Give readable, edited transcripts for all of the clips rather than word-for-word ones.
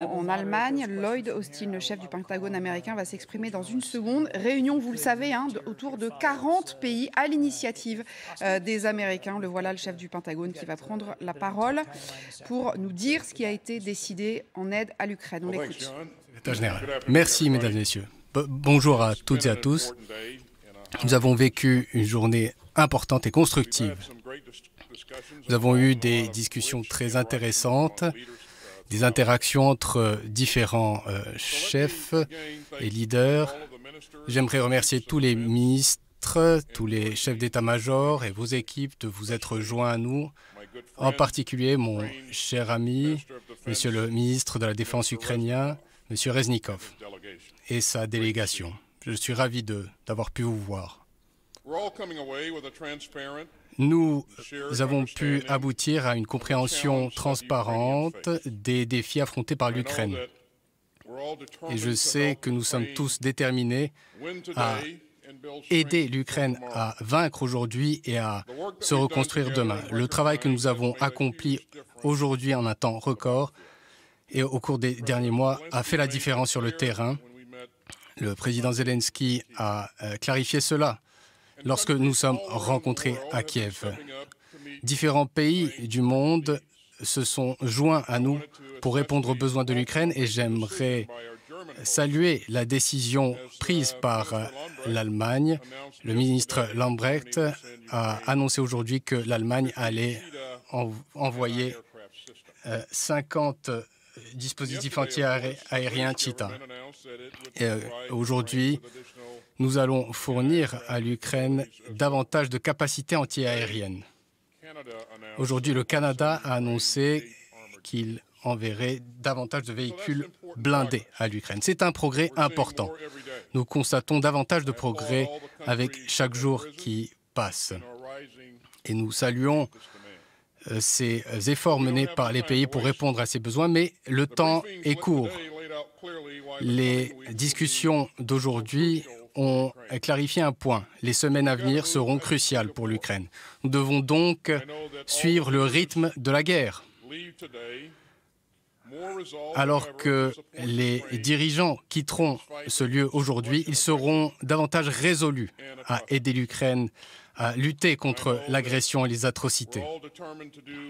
En Allemagne, Lloyd Austin, le chef du Pentagone américain, va s'exprimer dans une seconde. Réunion, vous le savez, autour de 40 pays à l'initiative des Américains. Le voilà, le chef du Pentagone, qui va prendre la parole pour nous dire ce qui a été décidé en aide à l'Ukraine. On l'écoute. Secrétaire général. Merci, mesdames et messieurs. Bonjour à toutes et à tous. Nous avons vécu une journée importante et constructive. Nous avons eu des discussions très intéressantes, des interactions entre différents chefs et leaders. J'aimerais remercier tous les ministres, tous les chefs d'état-major et vos équipes de vous être joints à nous, en particulier mon cher ami, monsieur le ministre de la Défense ukrainien, monsieur Reznikov, et sa délégation. Je suis ravi d'avoir pu vous voir. Nous avons pu aboutir à une compréhension transparente des défis affrontés par l'Ukraine. Et je sais que nous sommes tous déterminés à aider l'Ukraine à vaincre aujourd'hui et à se reconstruire demain. Le travail que nous avons accompli aujourd'hui en un temps record et au cours des derniers mois a fait la différence sur le terrain. Le président Zelensky a clarifié cela lorsque nous sommes rencontrés à Kiev. Différents pays du monde se sont joints à nous pour répondre aux besoins de l'Ukraine et j'aimerais saluer la décision prise par l'Allemagne. Le ministre Lambrecht a annoncé aujourd'hui que l'Allemagne allait envoyer 50 dispositifs anti-aériens Cheetah. Aujourd'hui, nous allons fournir à l'Ukraine davantage de capacités anti-aériennes. Aujourd'hui, le Canada a annoncé qu'il enverrait davantage de véhicules blindés à l'Ukraine. C'est un progrès important. Nous constatons davantage de progrès avec chaque jour qui passe. Et nous saluons ces efforts menés par les pays pour répondre à ces besoins, mais le temps est court. Les discussions d'aujourd'hui ont clarifié un point. Les semaines à venir seront cruciales pour l'Ukraine. Nous devons donc suivre le rythme de la guerre. Alors que les dirigeants quitteront ce lieu aujourd'hui, ils seront davantage résolus à aider l'Ukraine à lutter contre l'agression et les atrocités.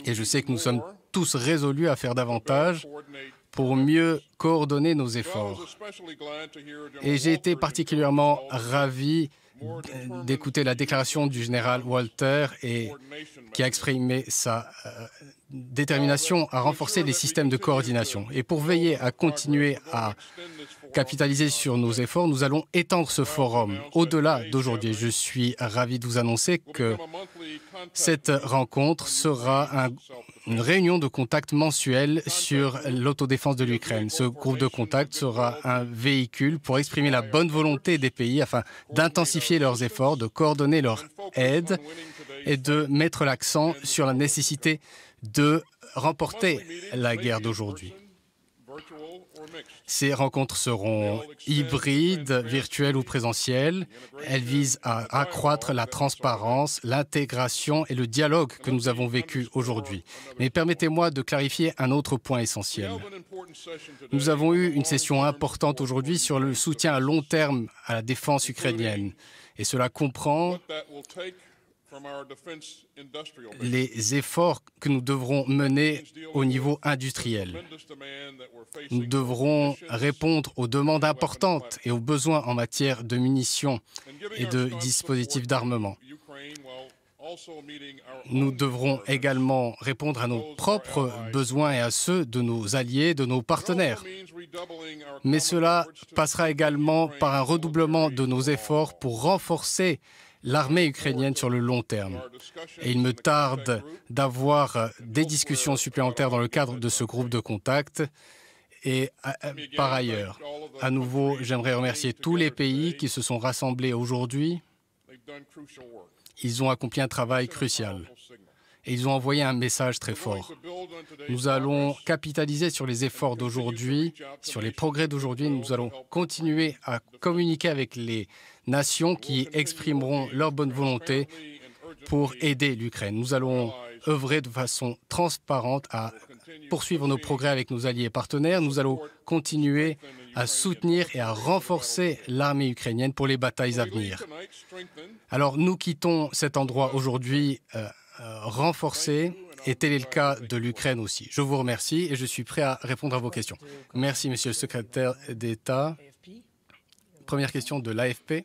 Et je sais que nous sommes tous résolus à faire davantage pour mieux coordonner nos efforts. Et j'ai été particulièrement ravi d'écouter la déclaration du général Walter qui a exprimé sa détermination à renforcer les systèmes de coordination. Et pour veiller à continuer à capitaliser sur nos efforts, nous allons étendre ce forum au-delà d'aujourd'hui. Je suis ravi de vous annoncer que cette rencontre sera une réunion de contact mensuelle sur l'autodéfense de l'Ukraine. Ce groupe de contact sera un véhicule pour exprimer la bonne volonté des pays afin d'intensifier leurs efforts, de coordonner leur aide et de mettre l'accent sur la nécessité de remporter la guerre d'aujourd'hui. Ces rencontres seront hybrides, virtuelles ou présentielles. Elles visent à accroître la transparence, l'intégration et le dialogue que nous avons vécu aujourd'hui. Mais permettez-moi de clarifier un autre point essentiel. Nous avons eu une session importante aujourd'hui sur le soutien à long terme à la défense ukrainienne. Et cela comprend les efforts que nous devrons mener au niveau industriel. Nous devrons répondre aux demandes importantes et aux besoins en matière de munitions et de dispositifs d'armement. Nous devrons également répondre à nos propres besoins et à ceux de nos alliés, de nos partenaires. Mais cela passera également par un redoublement de nos efforts pour renforcer l'armée ukrainienne sur le long terme. Et il me tarde d'avoir des discussions supplémentaires dans le cadre de ce groupe de contact. Et par ailleurs, à nouveau, j'aimerais remercier tous les pays qui se sont rassemblés aujourd'hui. Ils ont accompli un travail crucial. Et ils ont envoyé un message très fort. Nous allons capitaliser sur les efforts d'aujourd'hui, sur les progrès d'aujourd'hui. Nous allons continuer à communiquer avec les nations qui exprimeront leur bonne volonté pour aider l'Ukraine. Nous allons œuvrer de façon transparente à poursuivre nos progrès avec nos alliés et partenaires. Nous allons continuer à soutenir et à renforcer l'armée ukrainienne pour les batailles à venir. Alors, nous quittons cet endroit aujourd'hui renforcé, et tel est le cas de l'Ukraine aussi. Je vous remercie et je suis prêt à répondre à vos questions. Merci, Monsieur le secrétaire d'État. Première question de l'AFP.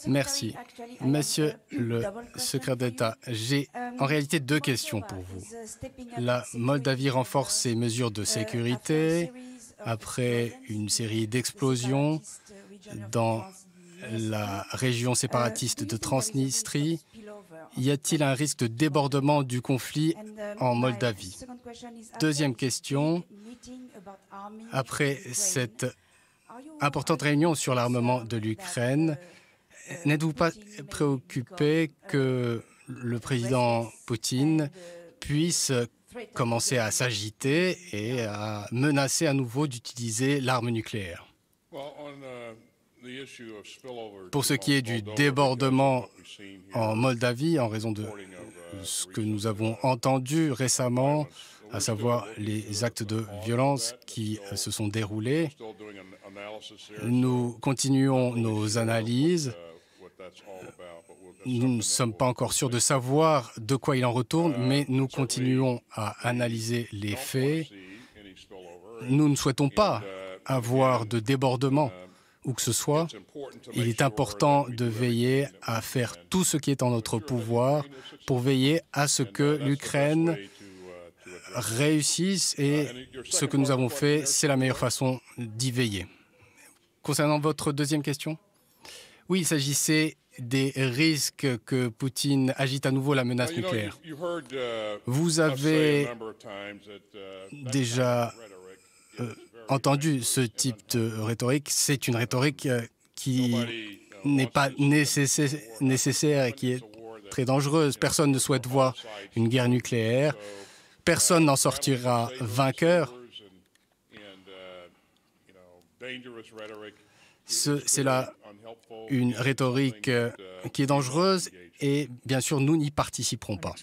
Merci. Monsieur le secrétaire d'État, j'ai en réalité deux questions pour vous. La Moldavie renforce ses mesures de sécurité après une série d'explosions dans la région séparatiste de Transnistrie. Y a-t-il un risque de débordement du conflit en Moldavie? Deuxième question, après cette importante réunion sur l'armement de l'Ukraine, n'êtes-vous pas préoccupé que le président Poutine puisse commencer à s'agiter et à menacer à nouveau d'utiliser l'arme nucléaire? Pour ce qui est du débordement en Moldavie, en raison de ce que nous avons entendu récemment, à savoir les actes de violence qui se sont déroulés, nous continuons nos analyses. Nous ne sommes pas encore sûrs de savoir de quoi il en retourne, mais nous continuons à analyser les faits. Nous ne souhaitons pas avoir de débordement où que ce soit. Il est important de veiller à faire tout ce qui est en notre pouvoir pour veiller à ce que l'Ukraine réussisse, et ce que nous avons fait, c'est la meilleure façon d'y veiller. Concernant votre deuxième question, oui, il s'agissait des risques que Poutine agite à nouveau la menace nucléaire. Vous avez déjà entendu ce type de rhétorique. C'est une rhétorique qui n'est pas nécessaire et qui est très dangereuse. Personne ne souhaite voir une guerre nucléaire. Personne n'en sortira vainqueur. C'est là une rhétorique qui est dangereuse et bien sûr nous n'y participerons pas.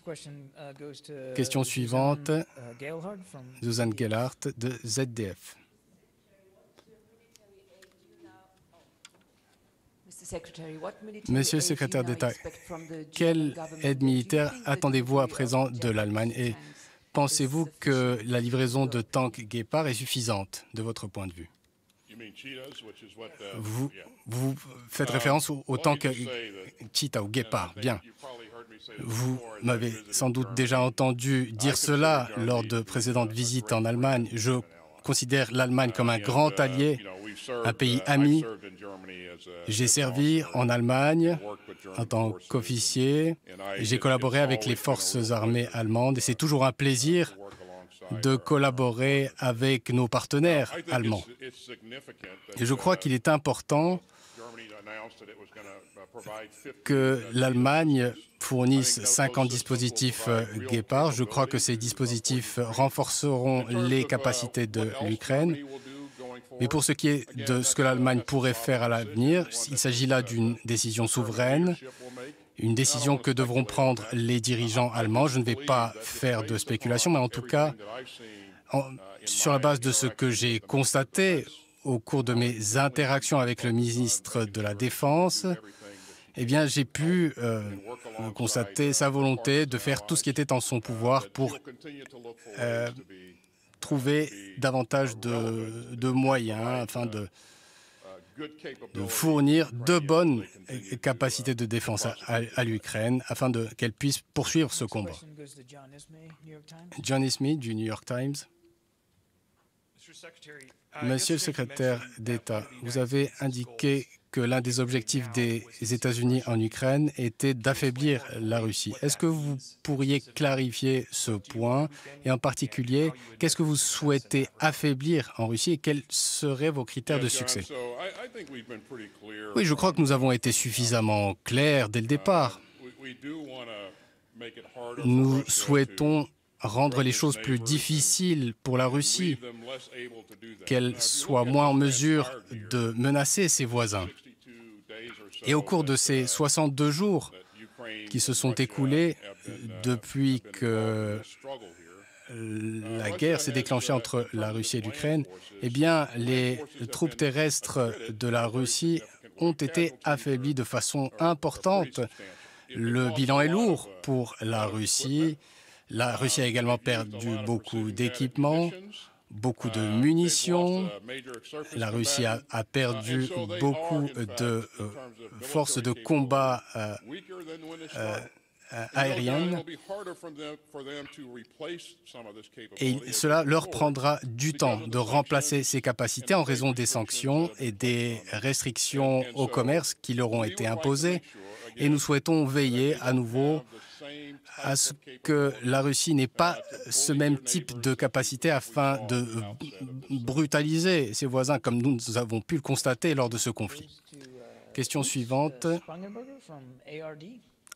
Question suivante, Susan Gellhardt de ZDF. Monsieur le secrétaire d'État, quelle aide militaire attendez-vous à présent de l'Allemagne et pensez-vous que la livraison de tanks Gepard est suffisante de votre point de vue? Vous faites référence au tank Cheetah ou Gepard, bien. Vous m'avez sans doute déjà entendu dire cela lors de précédentes visites en Allemagne. Je considère l'Allemagne comme un grand allié, un pays ami. J'ai servi en Allemagne en tant qu'officier. J'ai collaboré avec les forces armées allemandes et c'est toujours un plaisir de collaborer avec nos partenaires allemands. Et je crois qu'il est important que l'Allemagne fournisse 50 dispositifs Gepard. Je crois que ces dispositifs renforceront les capacités de l'Ukraine. Mais pour ce qui est de ce que l'Allemagne pourrait faire à l'avenir, il s'agit là d'une décision souveraine, une décision que devront prendre les dirigeants allemands. Je ne vais pas faire de spéculation, mais en tout cas, sur la base de ce que j'ai constaté au cours de mes interactions avec le ministre de la Défense, eh bien, j'ai pu constater sa volonté de faire tout ce qui était en son pouvoir pour trouver davantage de moyens afin de fournir de bonnes capacités de défense à l'Ukraine afin qu'elle puisse poursuivre ce combat. John Smith du New York Times. Monsieur le secrétaire d'État, vous avez indiqué que l'un des objectifs des États-Unis en Ukraine était d'affaiblir la Russie. Est-ce que vous pourriez clarifier ce point? Et en particulier, qu'est-ce que vous souhaitez affaiblir en Russie et quels seraient vos critères de succès? Oui, je crois que nous avons été suffisamment clairs dès le départ. Nous souhaitons rendre les choses plus difficiles pour la Russie, qu'elle soit moins en mesure de menacer ses voisins. Et au cours de ces 62 jours, qui se sont écoulés depuis que la guerre s'est déclenchée entre la Russie et l'Ukraine, eh bien, les troupes terrestres de la Russie ont été affaiblies de façon importante. Le bilan est lourd pour la Russie. La Russie a également perdu beaucoup d'équipements, beaucoup de munitions. La Russie a perdu beaucoup de forces de combat aériennes. Et cela leur prendra du temps de remplacer ces capacités en raison des sanctions et des restrictions au commerce qui leur ont été imposées. Et nous souhaitons veiller à nouveau à ce que la Russie n'ait pas ce même type de capacité afin de brutaliser ses voisins, comme nous avons pu le constater lors de ce conflit. Question suivante.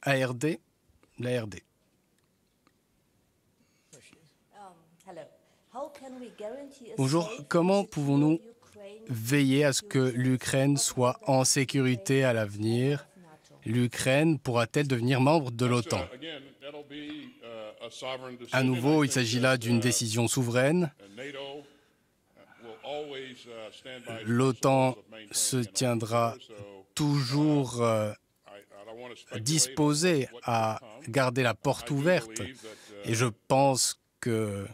ARD. L'ARD. Bonjour, comment pouvons-nous veiller à ce que l'Ukraine soit en sécurité à l'avenir? L'Ukraine pourra-t-elle devenir membre de l'OTAN? À nouveau, il s'agit là d'une décision souveraine. L'OTAN se tiendra toujours disposée à garder la porte ouverte. Et je pense que,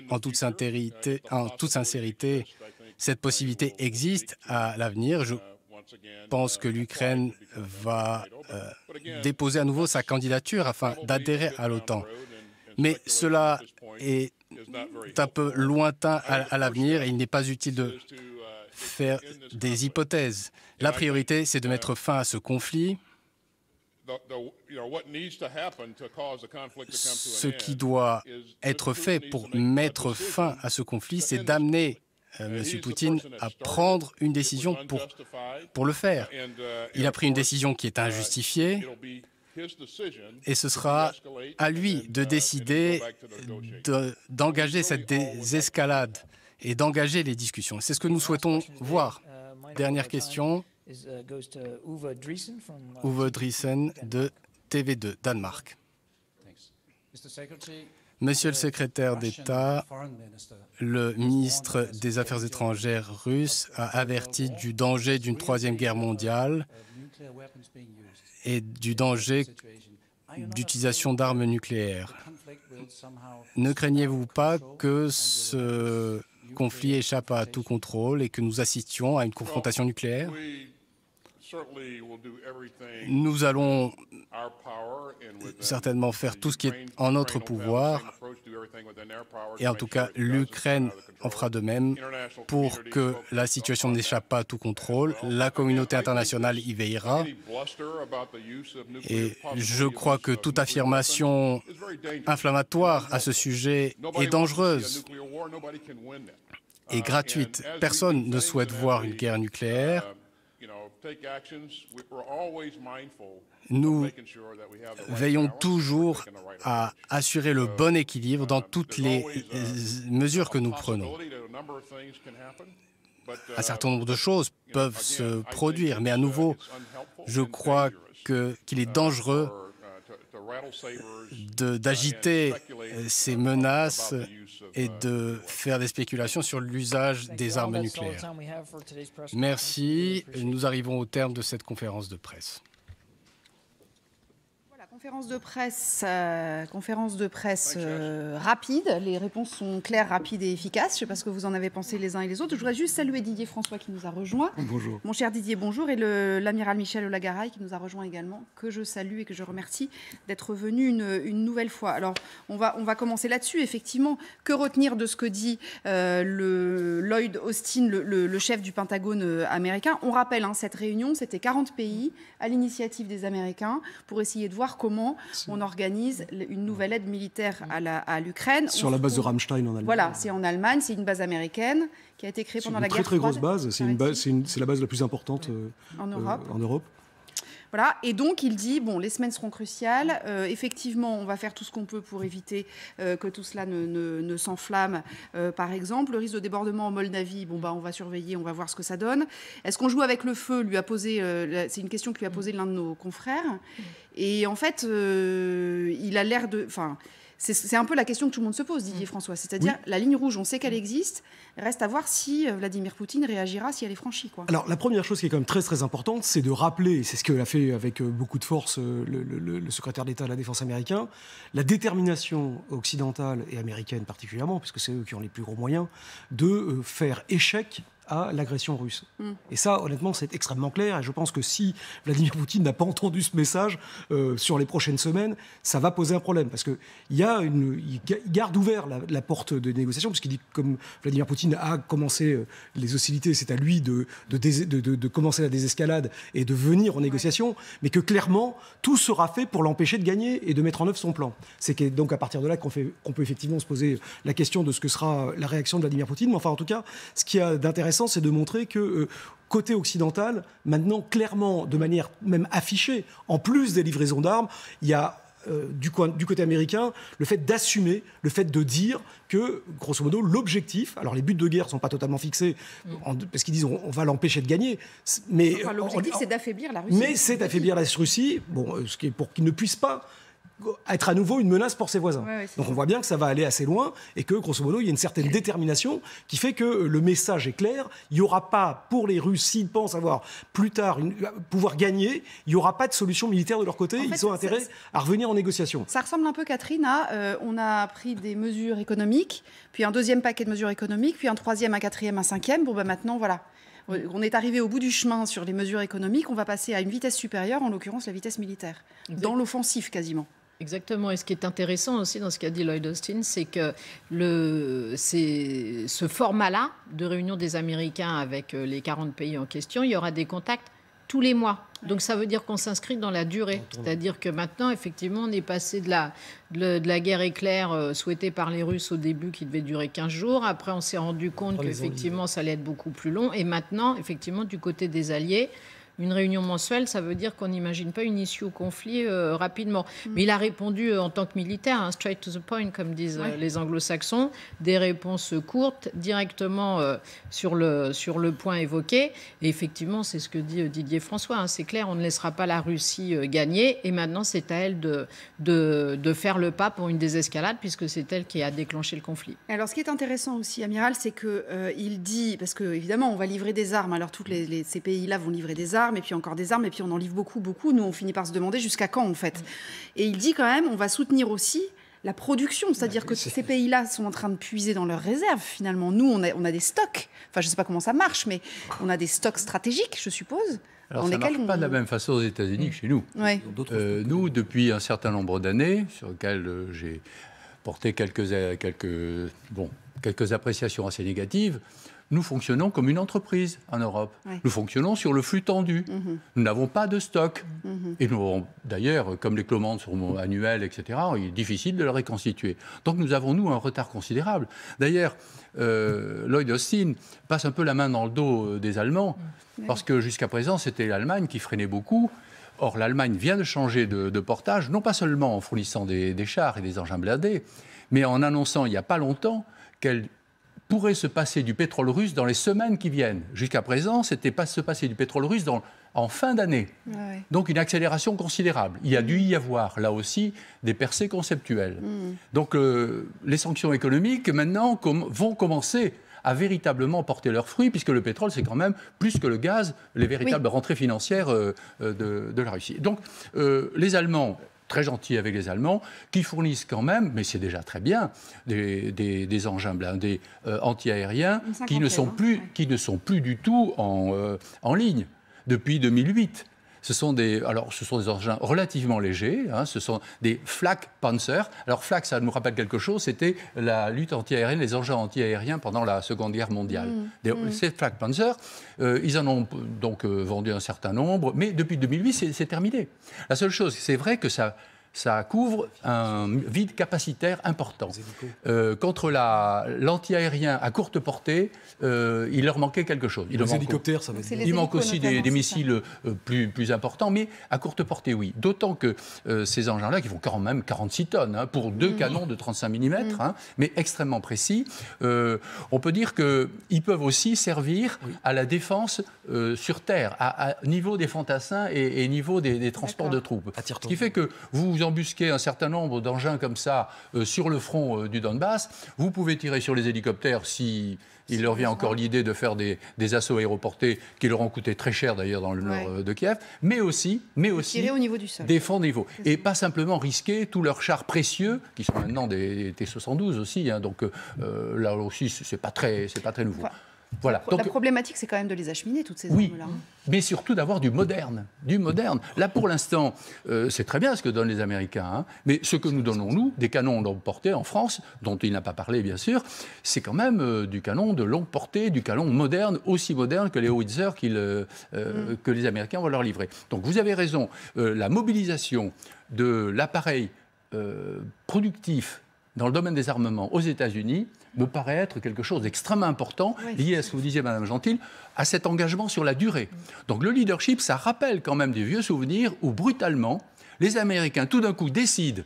en toute sincérité, cette possibilité existe à l'avenir. Je pense que l'Ukraine va déposer à nouveau sa candidature afin d'adhérer à l'OTAN. Mais cela est un peu lointain à l'avenir et il n'est pas utile de faire des hypothèses. La priorité, c'est de mettre fin à ce conflit. Ce qui doit être fait pour mettre fin à ce conflit, c'est d'amener M. Poutine à prendre une décision pour le faire. Il a pris une décision qui est injustifiée et ce sera à lui de décider d'engager cette désescalade et d'engager les discussions. C'est ce que nous souhaitons voir. Dernière question. Uwe Driesen de TV2, Danemark. Monsieur le secrétaire d'État, le ministre des Affaires étrangères russe a averti du danger d'une troisième guerre mondiale et du danger d'utilisation d'armes nucléaires. Ne craignez-vous pas que ce conflit échappe à tout contrôle et que nous assistions à une confrontation nucléaire? Nous allons certainement faire tout ce qui est en notre pouvoir et en tout cas l'Ukraine en fera de même pour que la situation n'échappe pas à tout contrôle. La communauté internationale y veillera et je crois que toute affirmation inflammatoire à ce sujet est dangereuse et gratuite. Personne ne souhaite voir une guerre nucléaire. Nous veillons toujours à assurer le bon équilibre dans toutes les mesures que nous prenons. Un certain nombre de choses peuvent se produire, mais à nouveau, je crois qu'il est dangereux d'agiter ces menaces et de faire des spéculations sur l'usage des armes nucléaires. Merci. Nous arrivons au terme de cette conférence de presse. Conférence de presse rapide. Les réponses sont claires, rapides et efficaces. Je ne sais pas ce que vous en avez pensé les uns et les autres. Je voudrais juste saluer Didier François qui nous a rejoint. Bonjour. Mon cher Didier, bonjour. Et l'amiral Michel Olagaray qui nous a rejoint également, que je salue et que je remercie d'être venu une nouvelle fois. Alors, on va commencer là-dessus. Effectivement, que retenir de ce que dit Lloyd Austin, le chef du Pentagone américain? On rappelle, cette réunion, c'était 40 pays à l'initiative des Américains pour essayer de voir comment on organise une nouvelle aide militaire à l'Ukraine. Sur la base de Ramstein en Allemagne. Voilà, c'est en Allemagne, c'est une base américaine qui a été créée pendant la guerre froide. C'est une très grosse base, c'est la base la plus importante en Europe. Voilà, et donc il dit, bon, les semaines seront cruciales, effectivement, on va faire tout ce qu'on peut pour éviter que tout cela ne s'enflamme. Par exemple, le risque de débordement en Moldavie, bon, bah, on va surveiller, on va voir ce que ça donne. Est-ce qu'on joue avec le feu, lui a posé, c'est une question que lui a posée l'un de nos confrères. Et en fait, il a l'air de... Enfin, c'est un peu la question que tout le monde se pose, Didier François. C'est-à-dire, la ligne rouge, on sait qu'elle existe. Reste à voir si Vladimir Poutine réagira si elle est franchie, quoi. Alors, la première chose qui est quand même très, très importante, c'est de rappeler, et c'est ce qu'il a fait avec beaucoup de force le secrétaire d'État à la Défense américain, la détermination occidentale et américaine particulièrement, puisque c'est eux qui ont les plus gros moyens, de faire échec à l'agression russe. Et ça, honnêtement, c'est extrêmement clair. Et je pense que si Vladimir Poutine n'a pas entendu ce message sur les prochaines semaines, ça va poser un problème. Parce qu'il garde ouvert la porte de négociation, puisqu'il dit que comme Vladimir Poutine a commencé les hostilités, c'est à lui de commencer la désescalade et de venir en négociation, mais que clairement, tout sera fait pour l'empêcher de gagner et de mettre en œuvre son plan. C'est donc à partir de là qu'on peut effectivement se poser la question de ce que sera la réaction de Vladimir Poutine. Mais enfin, en tout cas, ce qui a d'intéressant, c'est de montrer que côté occidental, maintenant, clairement, de manière même affichée, en plus des livraisons d'armes, il y a du côté américain le fait d'assumer, le fait de dire que, grosso modo, l'objectif, alors les buts de guerre ne sont pas totalement fixés, parce qu'ils disent on va l'empêcher de gagner, mais enfin, l'objectif, c'est d'affaiblir la Russie. Mais c'est d'affaiblir la Russie, bon, ce qui est pour qu'il ne puisse pas être à nouveau une menace pour ses voisins. Donc on voit bien que ça va aller assez loin et que, grosso modo, il y a une certaine détermination qui fait que le message est clair. Il n'y aura pas, pour les Russes, s'ils pensent avoir plus tard pouvoir gagner, il n'y aura pas de solution militaire de leur côté. Ils ont intérêt à revenir en négociation. Ça ressemble un peu, Catherine, à on a pris des mesures économiques, puis un deuxième paquet de mesures économiques, puis un troisième, un quatrième, un cinquième. Bon, ben maintenant, voilà. On est arrivé au bout du chemin sur les mesures économiques. On va passer à une vitesse supérieure, en l'occurrence la vitesse militaire, dans l'offensive quasiment. Exactement. Et ce qui est intéressant aussi dans ce qu'a dit Lloyd Austin, c'est que ce format-là de réunion des Américains avec les 40 pays en question, il y aura des contacts tous les mois. Donc ça veut dire qu'on s'inscrit dans la durée. C'est-à-dire que maintenant, effectivement, on est passé de la guerre éclair souhaitée par les Russes au début qui devait durer 15 jours. Après, on s'est rendu compte qu'effectivement, ça allait être beaucoup plus long. Et maintenant, effectivement, du côté des alliés, une réunion mensuelle, ça veut dire qu'on n'imagine pas une issue au conflit rapidement. Mais il a répondu en tant que militaire, straight to the point, comme disent les anglo-saxons, des réponses courtes, directement sur le point évoqué. Et effectivement, c'est ce que dit Didier François. C'est clair, on ne laissera pas la Russie gagner. Et maintenant, c'est à elle de faire le pas pour une désescalade, puisque c'est elle qui a déclenché le conflit. Alors, ce qui est intéressant aussi, Amiral, c'est qu'il dit, parce qu'évidemment, on va livrer des armes. Alors, tous ces pays-là vont livrer des armes, et puis encore des armes, et puis on en livre beaucoup, beaucoup. Nous, on finit par se demander jusqu'à quand, en fait. Et il dit quand même, on va soutenir aussi la production, c'est-à-dire que ces pays-là sont en train de puiser dans leurs réserves, finalement. Nous, on a des stocks. Enfin, je ne sais pas comment ça marche, mais on a des stocks stratégiques, je suppose. Alors, ça ne marche pas de la même façon aux États-Unis que chez nous. Ouais. Nous, depuis un certain nombre d'années, sur lesquelles j'ai porté quelques appréciations assez négatives, nous fonctionnons comme une entreprise en Europe. Ouais. Nous fonctionnons sur le flux tendu. Nous n'avons pas de stock. Et nous, d'ailleurs, comme les commandes sont annuelles, etc., il est difficile de les reconstituer. Donc nous avons, nous, un retard considérable. D'ailleurs, Lloyd Austin passe un peu la main dans le dos des Allemands, parce que jusqu'à présent, c'était l'Allemagne qui freinait beaucoup. Or, l'Allemagne vient de changer de portage, non pas seulement en fournissant des chars et des engins blindés, mais en annonçant il n'y a pas longtemps qu'elle pourrait se passer du pétrole russe dans les semaines qui viennent. Jusqu'à présent, c'était pas se passer du pétrole russe en fin d'année. Ouais. Donc une accélération considérable. Il y a dû y avoir, là aussi, des percées conceptuelles. Donc les sanctions économiques, maintenant, vont commencer à véritablement porter leurs fruits, puisque le pétrole, c'est quand même, plus que le gaz, les véritables rentrées financières de la Russie. Donc les Allemands, très gentils avec les Allemands, qui fournissent quand même, mais c'est déjà très bien, des engins blindés anti-aériens qui ne sont plus du tout en ligne depuis 2008. Ce sont des engins relativement légers, ce sont des Flak Panzer. Alors Flak, ça nous rappelle quelque chose, c'était la lutte anti-aérienne, les engins anti-aériens pendant la Seconde Guerre mondiale. Ces Flak Panzer, ils en ont donc vendu un certain nombre, mais depuis 2008, c'est terminé. La seule chose, c'est vrai que ça ça couvre un vide capacitaire important. Contre l'anti-aérien à courte portée, il leur manquait quelque chose. Les hélicoptères, ça va être... Il manque aussi des missiles plus importants, mais à courte portée, oui. D'autant que ces engins-là, qui font quand même 46 tonnes, pour 2 canons de 35 mm, mais extrêmement précis, on peut dire qu'ils peuvent aussi servir à la défense sur terre, à niveau des fantassins et niveau des transports de troupes. Ce qui fait que vous embusquez un certain nombre d'engins comme ça sur le front du Donbass, vous pouvez tirer sur les hélicoptères si il leur vient encore l'idée de faire des assauts aéroportés qui leur ont coûté très cher d'ailleurs dans le nord de Kiev, mais aussi tirer au niveau du sol. Défendre niveau. Et pas simplement risquer tous leurs chars précieux, qui sont maintenant des T-72 aussi, donc là aussi c'est pas très nouveau. Voilà. La problématique, c'est quand même de les acheminer, toutes ces armes-là. Oui, mais surtout d'avoir du moderne. Là, pour l'instant, c'est très bien ce que donnent les Américains, mais ce que nous donnons, nous, des canons longue portée en France, dont il n'a pas parlé, bien sûr, c'est quand même du canon de longue portée, du canon moderne, aussi moderne que les Howitzer que les Américains vont leur livrer. Donc, vous avez raison, la mobilisation de l'appareil productif dans le domaine des armements aux États-Unis me paraît être quelque chose d'extrêmement important, lié à ce que vous disiez, Madame Gentile, à cet engagement sur la durée. Donc le leadership, ça rappelle quand même des vieux souvenirs où, brutalement, les Américains, tout d'un coup, décident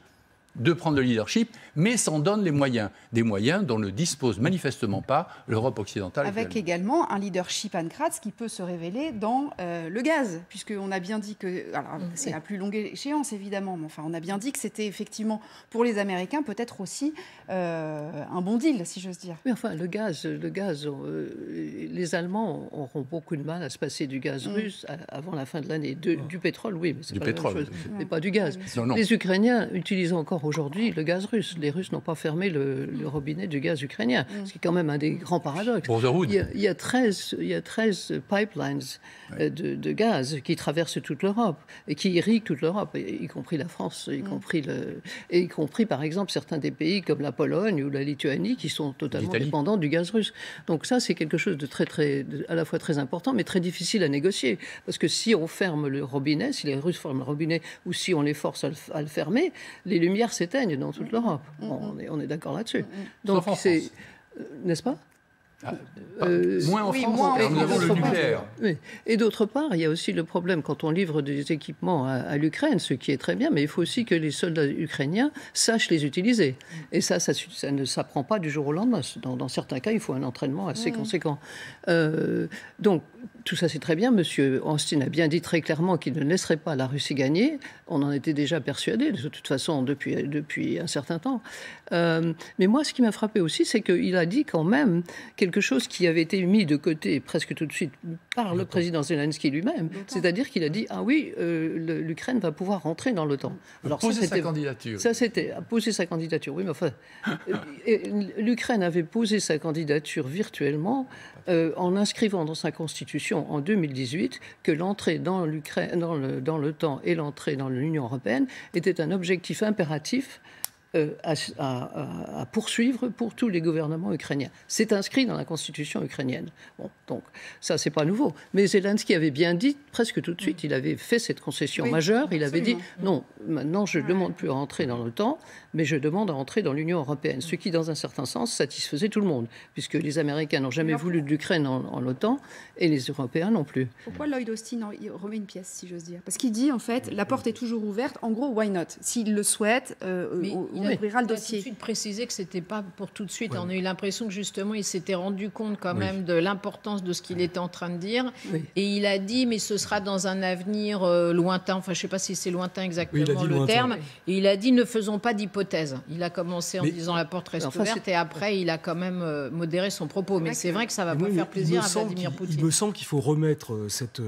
de prendre le leadership, mais s'en donnent les moyens. Des moyens dont ne dispose manifestement pas l'Europe occidentale. Avec également un leadership Anne Kratz qui peut se révéler dans le gaz, puisqu'on a bien dit que... Alors, c'est à plus longue échéance, évidemment, mais enfin, on a bien dit que c'était effectivement, pour les Américains, peut-être aussi un bon deal, si j'ose dire. Mais enfin, le gaz, les Allemands auront beaucoup de mal à se passer du gaz russe avant la fin de l'année. Du pétrole, oui, mais c'est pas la même chose. Mais pas du gaz. Non. Les Ukrainiens utilisent encore aujourd'hui le gaz russe. Les Russes n'ont pas fermé le robinet du gaz ukrainien, ce qui est quand même un des grands paradoxes. Il y a 13 pipelines de gaz qui traversent toute l'Europe et qui irriguent toute l'Europe, y compris la France, y compris par exemple certains des pays comme la Pologne ou la Lituanie qui sont totalement dépendants du gaz russe. Donc ça, c'est quelque chose de à la fois très important, mais très difficile à négocier. Parce que si on ferme le robinet, si les Russes ferment le robinet ou si on les force à le fermer, les lumières s'éteignent dans toute l'Europe. On est d'accord là-dessus. Donc c'est... n'est-ce pas ? Moins en France, nous avons le nucléaire. Oui. Et d'autre part, il y a aussi le problème quand on livre des équipements à l'Ukraine, ce qui est très bien, mais il faut aussi que les soldats ukrainiens sachent les utiliser. Et ça ne s'apprend pas du jour au lendemain. Dans certains cas, il faut un entraînement assez conséquent. Donc, tout ça, c'est très bien. Monsieur Austin a bien dit très clairement qu'il ne laisserait pas la Russie gagner. On en était déjà persuadés, de toute façon, depuis un certain temps. Mais moi, ce qui m'a frappé aussi, c'est qu'il a dit quand même quelque chose qui avait été mis de côté presque tout de suite par le président Zelensky lui-même. C'est-à-dire qu'il a dit, ah oui, l'Ukraine va pouvoir rentrer dans l'OTAN. Alors poser sa candidature. Ça, c'était poser sa candidature, oui, mais enfin... l'Ukraine avait posé sa candidature virtuellement en inscrivant dans sa constitution en 2018 que l'entrée dans l'OTAN et l'entrée dans l'Union européenne était un objectif impératif à poursuivre pour tous les gouvernements ukrainiens. C'est inscrit dans la constitution ukrainienne. Bon, donc ça, c'est pas nouveau. Mais Zelensky avait bien dit, presque tout de suite, il avait fait cette concession majeure. Il avait dit, non, maintenant, je ne demande plus à entrer dans l'OTAN, mais je demande à entrer dans l'Union européenne. Ce qui, dans un certain sens, satisfaisait tout le monde, puisque les Américains n'ont jamais voulu de l'Ukraine en l'OTAN, et les Européens non plus. Pourquoi Lloyd Austin remet une pièce, si j'ose dire ? Parce qu'il dit, en fait, la porte est toujours ouverte. En gros, why not ? S'il le souhaite, on ouvrira le dossier. Il a tout de suite précisé que ce n'était pas pour tout de suite. Ouais. On a eu l'impression que justement, il s'était rendu compte quand même de l'importance de ce qu'il était en train de dire. Oui. Et il a dit, mais ce sera dans un avenir lointain. Enfin, je ne sais pas si c'est lointain exactement le terme. Et il a dit, ne faisons pas d'hypothèse. Il a commencé en disant la porte reste ouverte et après, il a quand même modéré son propos. Mais c'est vrai que ça ne va pas faire plaisir à Vladimir Poutine. Il me semble qu'il faut remettre cette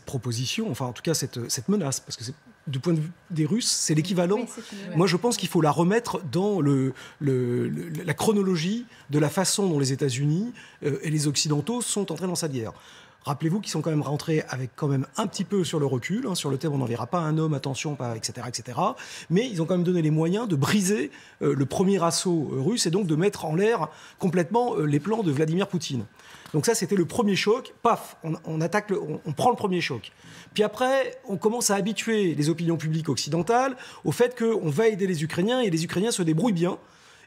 proposition, enfin en tout cas cette menace, parce que du point de vue des Russes, c'est l'équivalent. Moi, je pense qu'il faut la remettre dans la chronologie de la façon dont les États-Unis et les Occidentaux sont entrés dans cette guerre. Rappelez-vous qu'ils sont quand même rentrés avec quand même un petit peu sur le recul, sur le thème on n'enverra pas un homme, attention, pas, etc., etc. Mais ils ont quand même donné les moyens de briser le premier assaut russe et donc de mettre en l'air complètement les plans de Vladimir Poutine. Donc ça, c'était le premier choc. Paf, on attaque, on prend le premier choc. Puis après, on commence à habituer les opinions publiques occidentales au fait qu'on va aider les Ukrainiens et les Ukrainiens se débrouillent bien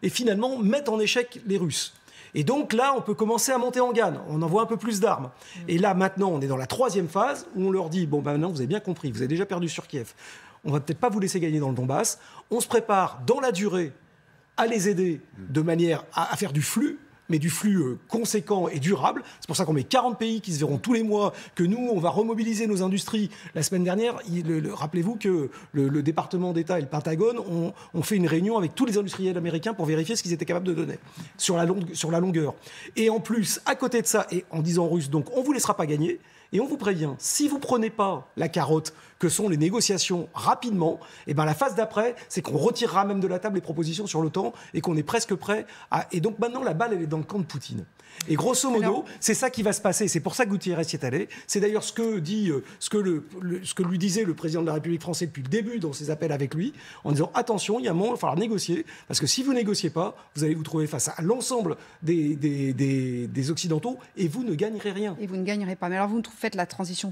et finalement mettent en échec les Russes. Et donc là, on peut commencer à monter en gamme. On envoie un peu plus d'armes. Et là, maintenant, on est dans la troisième phase où on leur dit, bon, ben maintenant, vous avez bien compris, vous avez déjà perdu sur Kiev. On va peut-être pas vous laisser gagner dans le Donbass. On se prépare dans la durée à les aider de manière à faire du flux, mais du flux conséquent et durable. C'est pour ça qu'on met 40 pays qui se verront tous les mois, que nous, on va remobiliser nos industries. La semaine dernière, rappelez-vous que le département d'État et le Pentagone ont fait une réunion avec tous les industriels américains pour vérifier ce qu'ils étaient capables de donner sur la longueur. Et en plus, à côté de ça, et en disant aux Russes, donc on ne vous laissera pas gagner, et on vous prévient, si vous ne prenez pas la carotte que sont les négociations rapidement, et ben la phase d'après, c'est qu'on retirera même de la table les propositions sur l'OTAN et qu'on est presque prêt à... Et donc maintenant, la balle, elle est dans le camp de Poutine. Et grosso modo, c'est ça qui va se passer. C'est pour ça que Guterres y est allé. C'est d'ailleurs ce que lui disait le président de la République française depuis le début dans ses appels avec lui, en disant attention, il y a un moment, il va falloir négocier, parce que si vous négociez pas, vous allez vous trouver face à l'ensemble des Occidentaux et vous ne gagnerez rien. Et vous ne gagnerez pas. Mais alors vous faites la transition